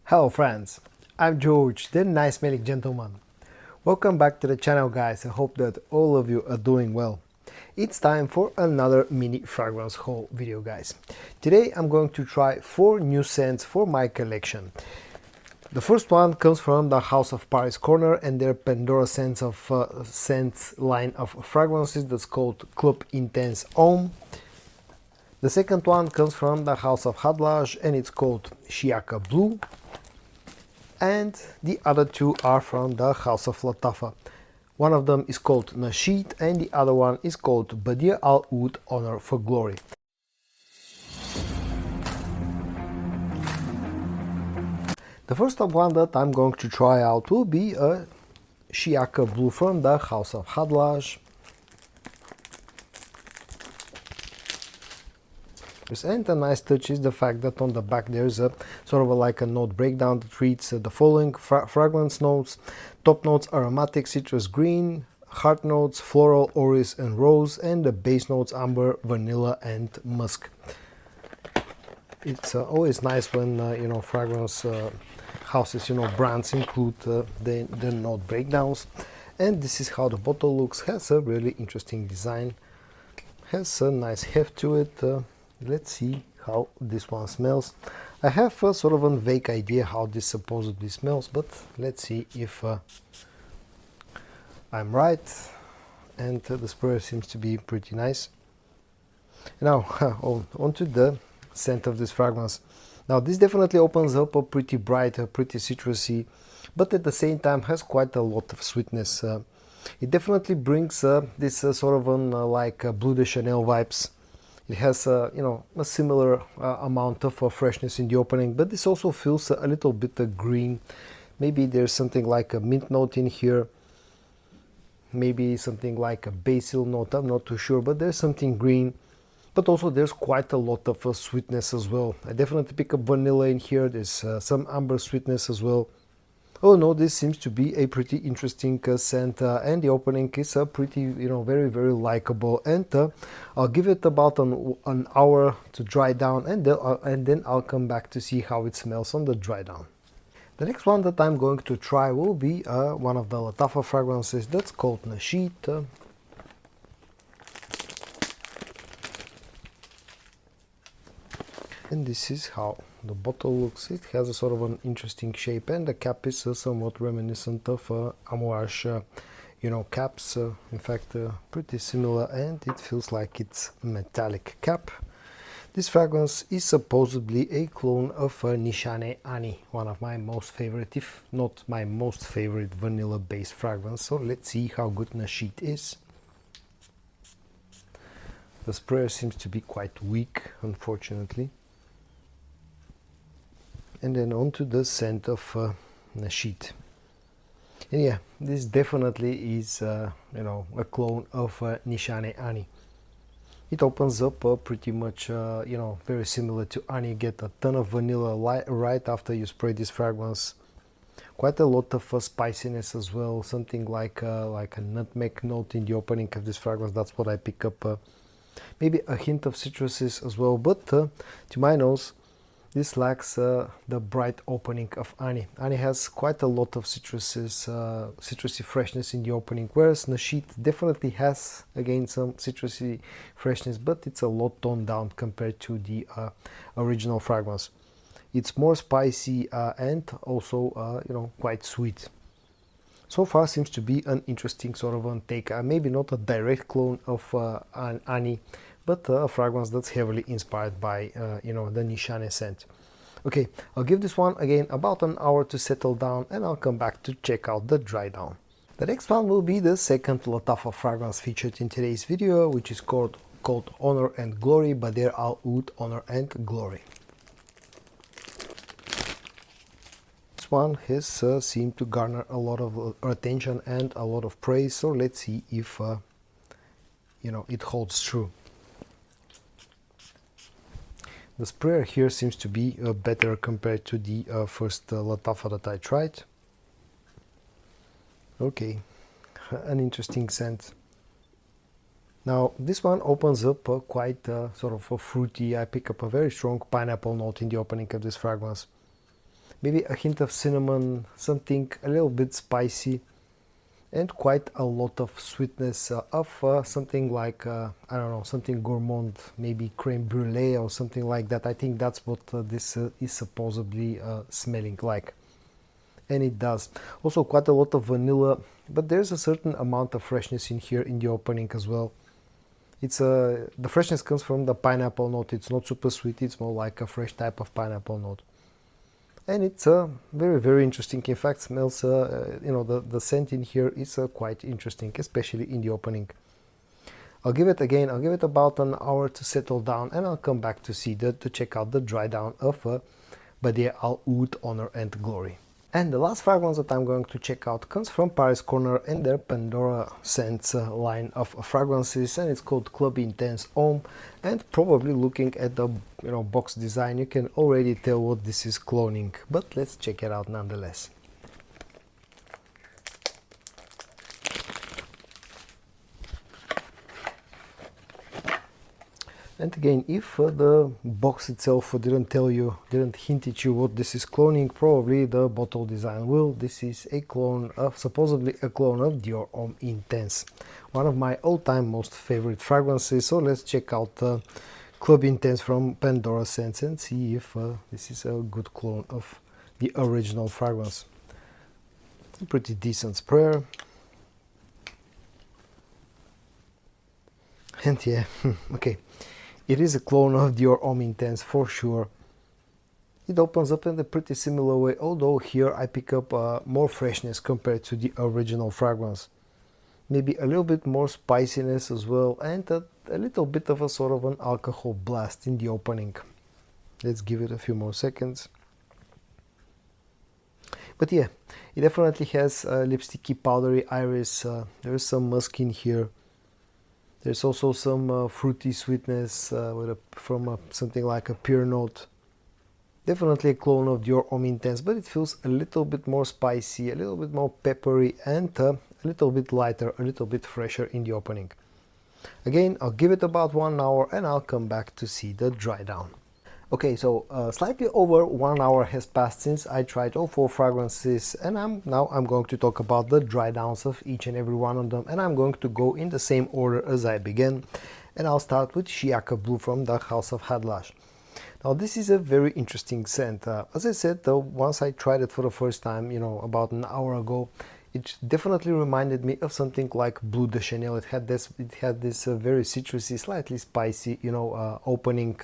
Hello friends, I'm George, the nice smelling gentleman. Welcome back to the channel guys, I hope that all of you are doing well. It's time for another mini fragrance haul video guys. Today I'm going to try 4 new scents for my collection. The first one comes from the House of Paris Corner and their Pendorsa scents line of fragrances that's called Club Intense Homme. The second one comes from the House of Khadlaj and it's called SHiyaaka Blue. And the other two are from the House of Lattafa. One of them is called Nasheed and the other one is called Bade'e Al Oud Honor&Glory. The first one that I'm going to try out will be a SHiyaaka Blue from the House of Khadlaj. And a nice touch is the fact that on the back there's a sort of like a note breakdown that reads the following fragrance notes. Top notes: aromatic citrus green, heart notes floral, orris and rose, and the base notes amber, vanilla and musk. It's always nice when fragrance houses, brands include the note breakdowns. And this is how the bottle looks. Has a really interesting design, has a nice heft to it. Let's see how this one smells. I have a sort of a vague idea how this supposedly smells, but let's see if I'm right. And the spray seems to be pretty nice. Now onto the scent of this fragrance. Now this definitely opens up a pretty bright, pretty citrusy, but at the same time has quite a lot of sweetness. It definitely brings this sort of like Bleu de Chanel vibes. It has a similar amount of freshness in the opening, but this also feels a little bit green. Maybe there's something like a mint note in here, maybe something like a basil note, I'm not too sure, but there's something green. But also there's quite a lot of sweetness as well. I definitely pick up vanilla in here. There's some amber sweetness as well. Oh no, this seems to be a pretty interesting scent, and the opening is pretty, very, very likable. And I'll give it about an hour to dry down, and then I'll come back to see how it smells on the dry down. The next one that I'm going to try will be one of the Lattafa fragrances that's called Nasheed. And this is how the bottle looks. It has a sort of an interesting shape, and the cap is somewhat reminiscent of amouage, caps. In fact, pretty similar, and it feels like it's a metallic cap. This fragrance is supposedly a clone of Nishane Ani, one of my most favorite, if not my most favorite vanilla-based fragrance. So let's see how good Nasheed is. The sprayer seems to be quite weak, unfortunately. And then onto the scent of Nasheed. And yeah, this definitely is a clone of Nishane Ani. It opens up pretty much very similar to Ani. You get a ton of vanilla right after you spray this fragrance. Quite a lot of spiciness as well, something like a nutmeg note in the opening of this fragrance. That's what I pick up. Maybe a hint of citruses as well, but to my nose this lacks the bright opening of Ani. Ani has quite a lot of citrusy freshness in the opening, whereas Nasheed definitely has, again, some citrusy freshness, but it's a lot toned down compared to the original fragrance. It's more spicy and also, quite sweet. So far seems to be an interesting sort of take. Maybe not a direct clone of Ani, but a fragrance that's heavily inspired by the Nishane scent. Okay, I'll give this one again about an hour to settle down, and I'll come back to check out the dry down. The next one will be the second Lattafa fragrance featured in today's video, which is called Honor&Glory Bade'e Al Oud Honor&Glory. This one has seemed to garner a lot of attention and a lot of praise, so let's see if it holds true. The sprayer here seems to be better compared to the first Lattafa that I tried. Okay, an interesting scent. Now this one opens up quite sort of a fruity. I pick up a very strong pineapple note in the opening of this fragrance. maybe a hint of cinnamon, something a little bit spicy, and quite a lot of sweetness of something like, I don't know, something gourmand, maybe creme brulee or something like that. I think that's what this is supposedly smelling like. And it does. Also quite a lot of vanilla, but there's a certain amount of freshness in here in the opening as well. It's the freshness comes from the pineapple note. It's not super sweet, it's more like a fresh type of pineapple note. And it's very, very interesting. In fact, smells, you know, the scent in here is quite interesting, especially in the opening. I'll give it about an hour to settle down, and I'll come back to check out the dry down of Bade'e Al Oud, Honor and Glory. And the last fragrance that I'm going to check out comes from Paris Corner and their Pendora scents line of fragrances, and it's called Club Intense Homme. And probably looking at the box design, you can already tell what this is cloning, but let's check it out nonetheless. And again, if the box itself didn't hint at you what this is cloning, probably the bottle design will. This is a clone of, supposedly a clone of Dior Homme Intense, one of my all-time most favorite fragrances. So let's check out Club Intense from Pendora Scents and see if this is a good clone of the original fragrance. A pretty decent sprayer. And yeah, okay. It is a clone of Dior Homme Intense for sure. It opens up in a pretty similar way, although here I pick up more freshness compared to the original fragrance. Maybe a little bit more spiciness as well, and a little bit of a sort of an alcohol blast in the opening. Let's give it a few more seconds. But yeah, it definitely has lipsticky powdery iris. There is some musk in here. There's also some fruity sweetness from something like a pear note. Definitely a clone of Dior Homme Intense, but it feels a little bit more spicy, a little bit more peppery, and a little bit lighter, a little bit fresher in the opening. Again, I'll give it about 1 hour and I'll come back to see the dry down. Okay, so slightly over 1 hour has passed since I tried all 4 fragrances, and now I'm going to talk about the dry downs of each and every one of them, and I'm going to go in the same order as I began, and I'll start with SHiyaaka Blue from the house of Khadlaj. Now this is a very interesting scent. As I said, though, once I tried it for the first time, about an hour ago, it definitely reminded me of something like Bleu de Chanel. It had this very citrusy, slightly spicy, opening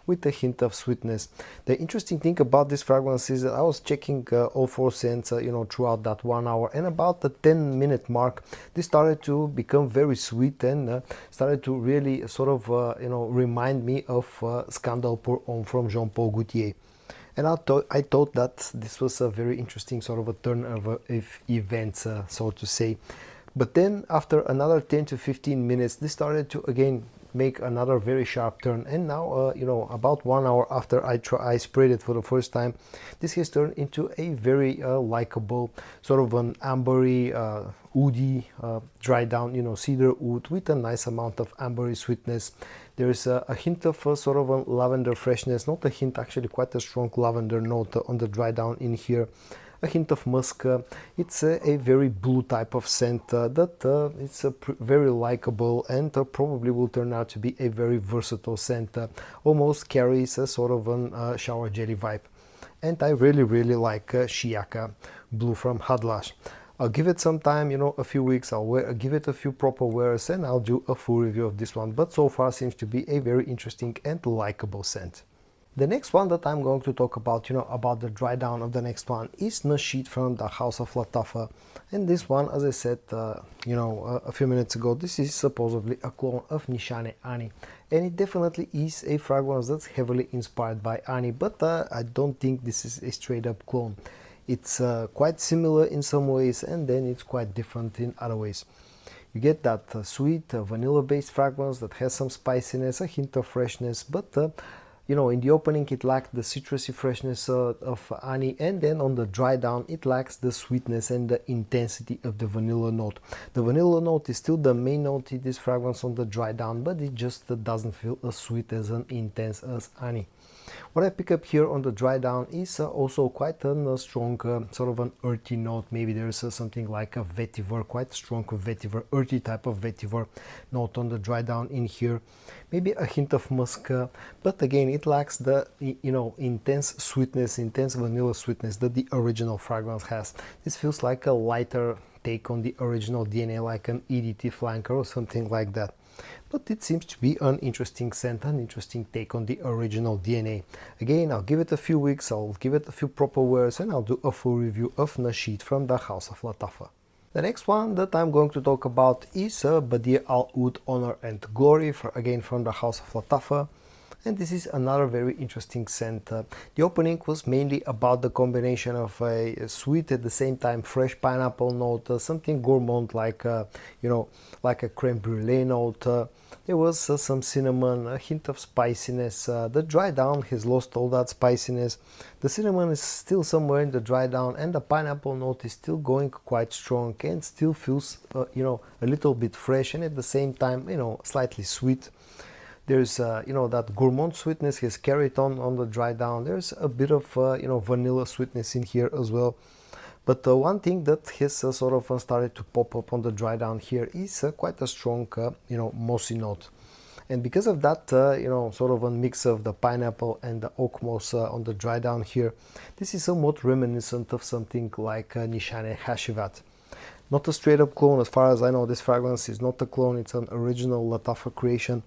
with a hint of sweetness. The interesting thing about this fragrance is that I was checking all 4 scents, throughout that 1 hour, and about the 10-minute mark, this started to become very sweet and started to really sort of, remind me of Scandal pour Homme from Jean Paul Gaultier. And I thought that this was a very interesting sort of a turn of events, so to say. But then after another 10 to 15 minutes, this started to again make another very sharp turn, and now about 1 hour after I sprayed it for the first time, this has turned into a very likable sort of an ambery, woody dry down, cedar wood with a nice amount of ambery sweetness. There's a hint of sort of a lavender freshness, not a hint, actually quite a strong lavender note on the dry down in here. A hint of musk. It's a very blue type of scent that it's very likable, and probably will turn out to be a very versatile scent. Almost carries a sort of a shower jelly vibe. And I really, really like SHiyaaka Blue from Khadlaj. I'll give it some time, a few weeks. I'll give it a few proper wears, and I'll do a full review of this one. But so far seems to be a very interesting and likable scent. The next one that I'm going to talk about, about the dry down of the next one, is Nasheed from the house of Lattafa. And this one, as I said, a few minutes ago, this is supposedly a clone of Nishane Ani. And it definitely is a fragrance that's heavily inspired by Ani, but I don't think this is a straight up clone. It's quite similar in some ways, and then it's quite different in other ways. You get that sweet vanilla-based fragrance that has some spiciness, a hint of freshness, but in the opening it lacked the citrusy freshness of Ani, and then on the dry down it lacks the sweetness and the intensity of the vanilla note. The vanilla note is still the main note in this fragrance on the dry down, but it just doesn't feel as sweet as and intense as Ani. What I pick up here on the dry down is also quite a strong sort of an earthy note. Maybe there's something like a vetiver, quite strong vetiver, earthy type of vetiver note on the dry down in here. Maybe a hint of musk, but again it lacks the intense sweetness, intense vanilla sweetness that the original fragrance has. This feels like a lighter take on the original DNA, like an EDT flanker or something like that. But it seems to be an interesting scent, an interesting take on the original DNA. Again, I'll give it a few weeks, I'll give it a few proper wears, and I'll do a full review of Nasheed from the house of Lattafa. The next one that I'm going to talk about is Bade'e Al Oud Honor and Glory, again from the house of Lattafa. And this is another very interesting scent. The opening was mainly about the combination of a sweet at the same time fresh pineapple note, something gourmand like like a creme brulee note. There was some cinnamon, a hint of spiciness. The dry down has lost all that spiciness. The cinnamon is still somewhere in the dry down, and the pineapple note is still going quite strong and still feels a little bit fresh, and at the same time slightly sweet. There's that gourmand sweetness has carried on the dry down. There's a bit of vanilla sweetness in here as well. But one thing that has sort of started to pop up on the dry down here is quite a strong mossy note. And because of that sort of a mix of the pineapple and the oak moss on the dry down here, this is somewhat reminiscent of something like Nishane Hashivat. Not a straight up clone, as far as I know. This fragrance is not a clone, it's an original Lattafa creation,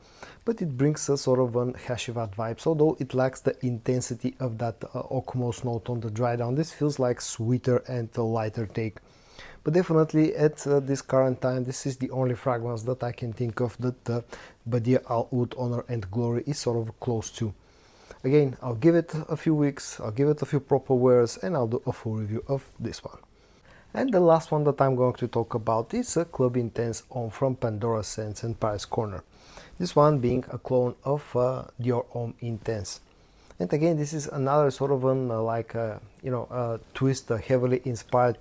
but it brings a sort of an Hashivat vibes, although it lacks the intensity of that oak moss note on the dry down. This feels like sweeter and a lighter take. But definitely at this current time, this is the only fragrance that I can think of that Bade'e Al Oud Honor and Glory is sort of close to. Again, I'll give it a few weeks, I'll give it a few proper wears, and I'll do a full review of this one. And the last one that I'm going to talk about is a Club Intense Homme from Pendorsa Scents and Paris Corner. This one being a clone of Dior Homme Intense. And again, this is another sort of a twist, heavily inspired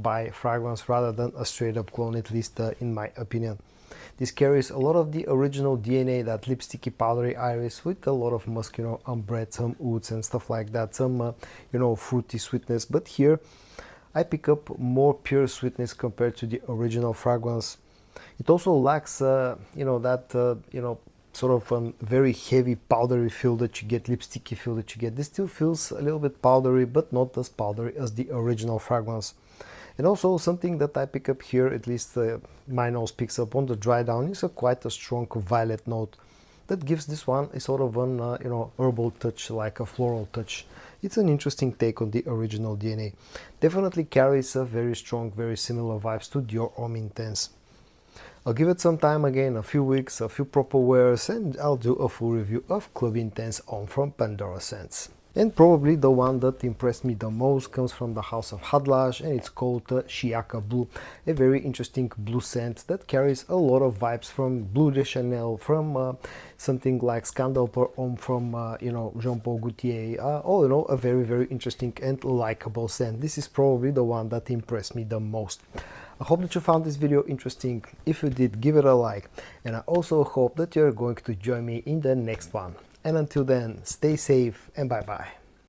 by fragrance rather than a straight up clone, at least in my opinion. This carries a lot of the original DNA, that lipsticky powdery iris with a lot of musk, ambrette, some ouds and stuff like that, some fruity sweetness. But here I pick up more pure sweetness compared to the original fragrance. It also lacks, sort of a very heavy powdery feel that you get, lipsticky feel that you get. This still feels a little bit powdery, but not as powdery as the original fragrance. And also something that I pick up here, at least my nose picks up on the dry down, is quite a strong violet note that gives this one a sort of an herbal touch, like a floral touch. It's an interesting take on the original DNA. Definitely carries a very strong, very similar vibes to Dior Homme Intense. I'll give it some time, again, a few weeks, a few proper wears, and I'll do a full review of Club Intense Homme from Pendorsa Scents. And probably the one that impressed me the most comes from the house of Khadlaj, and it's called Shiyaaka Blue, a very interesting blue scent that carries a lot of vibes from Bleu de Chanel, from something like Scandal pour Homme from Jean-Paul Gaultier. All in all, a very, very interesting and likable scent. This is probably the one that impressed me the most. I hope that you found this video interesting. If you did, give it a like, and I also hope that you're going to join me in the next one. And until then, stay safe and bye bye.